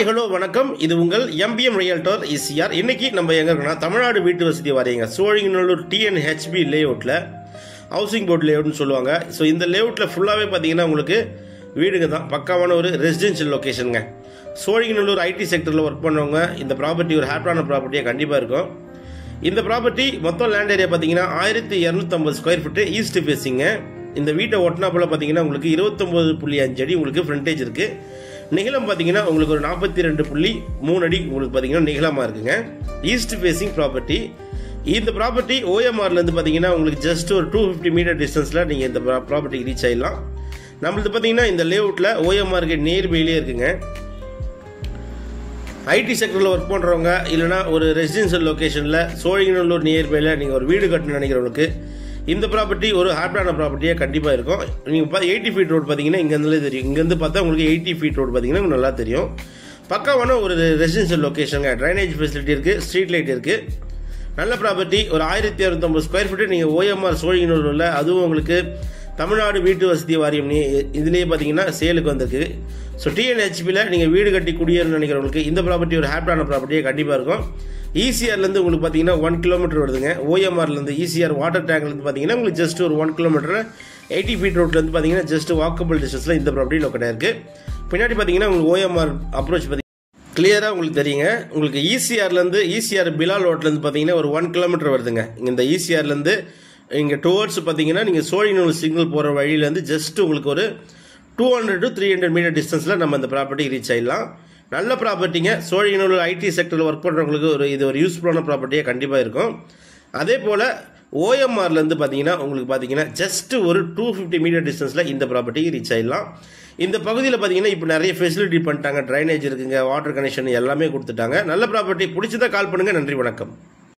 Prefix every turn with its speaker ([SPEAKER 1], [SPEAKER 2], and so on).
[SPEAKER 1] Hi hello வணக்கம். இது உங்கள் எம்பிஎம் ரியல்டர் இசிஆர். இன்னைக்கு நம்ம எங்க இருக்கோம்னா தமிழ்நாடு வீட்டு வசதி வாரியங்க சோழிங்கநல்லூர் டிஎன்ஹெச்பி லேஅவுட்ல ஹவுசிங் போர்டு லேஅவுட்னு சொல்லுவாங்க. ஸோ இந்த லேஅவுட்ல ஃபுல்லாகவே பார்த்தீங்கன்னா உங்களுக்கு வீடுங்க தான், பக்காவான ஒரு ரெசிடென்ஷியல் லொக்கேஷனுங்க. சோழிங்கநல்லூர் ஐடி செக்டரில் ஒர்க் பண்ணவங்க இந்த ப்ராப்பர்ட்டி ஒரு ஹாப்பியான ப்ராப்பர்ட்டியாக கண்டிப்பாக இருக்கும். இந்த ப்ராப்பர்ட்டி மொத்தம் லேண்ட் ஏரியா பார்த்தீங்கன்னா 1250 ஸ்கொயர் ஃபீட்டு ஈஸ்ட் ஃபேஸிங்க. இந்த வீட்டை ஒட்டினாப்புல பார்த்தீங்கன்னா உங்களுக்கு 29.5 அடி உங்களுக்கு ஃப்ரண்டேஜ் இருக்குது. நிகழம் பார்த்தீங்கன்னா உங்களுக்கு ஒரு 42.3 அடி உங்களுக்கு பார்த்தீங்கன்னா நிகழமாக இருக்குங்க. East facing property. இந்த ப்ராப்பர்ட்டி ஓஎம்ஆர்லேருந்து பார்த்தீங்கன்னா உங்களுக்கு ஜஸ்ட் ஒரு 250 மீட்டர் டிஸ்டன்ஸில் நீங்கள் இந்த ப்ராப்பர்ட்டிக்கு ரீச் ஆகிடலாம். நம்மளுக்கு பார்த்தீங்கன்னா இந்த லேஅவுட்டில் ஓஎம்ஆருக்கு நியர்பையிலே இருக்குங்க. ஐடி செக்டரில் ஒர்க் பண்ணுறவங்க இல்லைனா ஒரு ரெசிடென்ஷியல் லொக்கேஷனில் சோழிங்கநல்லூர் நியர்பையில் நீங்கள் ஒரு வீடு கட்டணும்னு நினைக்கிறவங்களுக்கு இந்த ப்ராப்பர்ட்டி ஒரு ஹாப்பியான ப்ராப்பர்ட்டியாக கண்டிப்பாக இருக்கும். நீங்கள் 80 ஃபீட் ரோடு பார்த்தீங்கன்னா இங்கேருந்துலே தெரியும். இங்கேருந்து பார்த்தா உங்களுக்கு 80 ஃபீட் ரோடு பார்த்தீங்கன்னா நல்லா தெரியும். பக்காவான ஒரு ரெசிடென்ஷியல் லொக்கேஷனுங்க. ட்ரைனேஜ் ஃபெசிலிட்டி இருக்குது, ஸ்ட்ரீட் லைட் இருக்குது. நல்ல ப்ராப்பர்ட்டி. ஒரு 1250 ஸ்கொயர் ஃபீட்டு நீங்கள் ஓஎம்ஆர் சோழிங்கநல்லூரில், அதுவும் உங்களுக்கு தமிழ்நாடு வீட்டு வசதி வாரியம் இதுலேயே பார்த்தீங்கன்னா சேலுக்கு வந்திருக்கு. ஸோ டிஎன்ஹெச்பியில் நீங்கள் வீடு கட்டி குடியேறணும்னு நினைக்கிறவங்களுக்கு இந்த ப்ராப்பர்ட்டி ஒரு ஹாப்பியான ப்ராப்பர்ட்டியாக கண்டிப்பாக இருக்கும். ஈசிஆர்லேருந்து உங்களுக்கு பார்த்தீங்கன்னா 1 கிலோமீட்டர் வருதுங்க. ஓஎம்ஆர்லேருந்து ஈசிஆர் வாட்டர் டேங்க்லேருந்து பார்த்தீங்கன்னா உங்களுக்கு ஜஸ்ட் ஒரு 1 கிலோமீட்டர் 80 ஃபீட் ரோட்லேருந்து பார்த்தீங்கன்னா ஜஸ்ட் வாக்கபிள் டிஸ்டன்ஸில் இந்த ப்ராப்பர்ட்டி லொக்கேட்டாக இருக்குது. பின்னாடி பார்த்தீங்கன்னா உங்களுக்கு ஓஎம்ஆர் அப்ரோச் பார்த்தீங்கன்னா கிளியராக உங்களுக்கு தெரியுங்க. உங்களுக்கு ஈசிஆர் பிலால் ரோட்லேருந்து பார்த்தீங்கன்னா ஒரு 1 கிலோமீட்டர் வருதுங்க. இந்த ஈசிஆர்லேருந்து இங்கே டுவர்ட்ஸ் பார்த்தீங்கன்னா நீங்கள் சோழிங்கநல்லூர் சிக்னல் போகிற வழியிலேருந்து ஜஸ்ட் உங்களுக்கு ஒரு 200 to 300 மீட்டர் டிஸ்டன்ஸில் நம்ம இந்த ப்ராப்பர்ட்டிக்கு ரீச் ஆகிடலாம். நல்ல ப்ராப்பர்ட்டிங்க. சோழிங்கநல்லூர் ஐடி செக்டரில் ஒர்க் பண்ணுறவங்களுக்கு இது ஒரு யூஸ்ஃபுல்லான ப்ராப்பர்ட்டியாக கண்டிப்பாக இருக்கும். அதே போல் ஓஎம்ஆர்லேருந்து பார்த்தீங்கன்னா ஜஸ்ட் ஒரு 250 மீட்டர் டிஸ்டன்ஸில் இந்த ப்ராப்பர்ட்டிக்கு ரீச் ஆகிடலாம். இந்த பகுதியில் பார்த்தீங்கன்னா இப்போ நிறைய ஃபெசிலிட்டி பண்ணிட்டாங்க. ட்ரைனேஜ் இருக்குங்க, வாட்டர் கனெக்ஷன் எல்லாமே கொடுத்துட்டாங்க. நல்ல ப்ராப்பர்ட்டி. பிடிச்சதா கால் பண்ணுங்கள். நன்றி, வணக்கம்.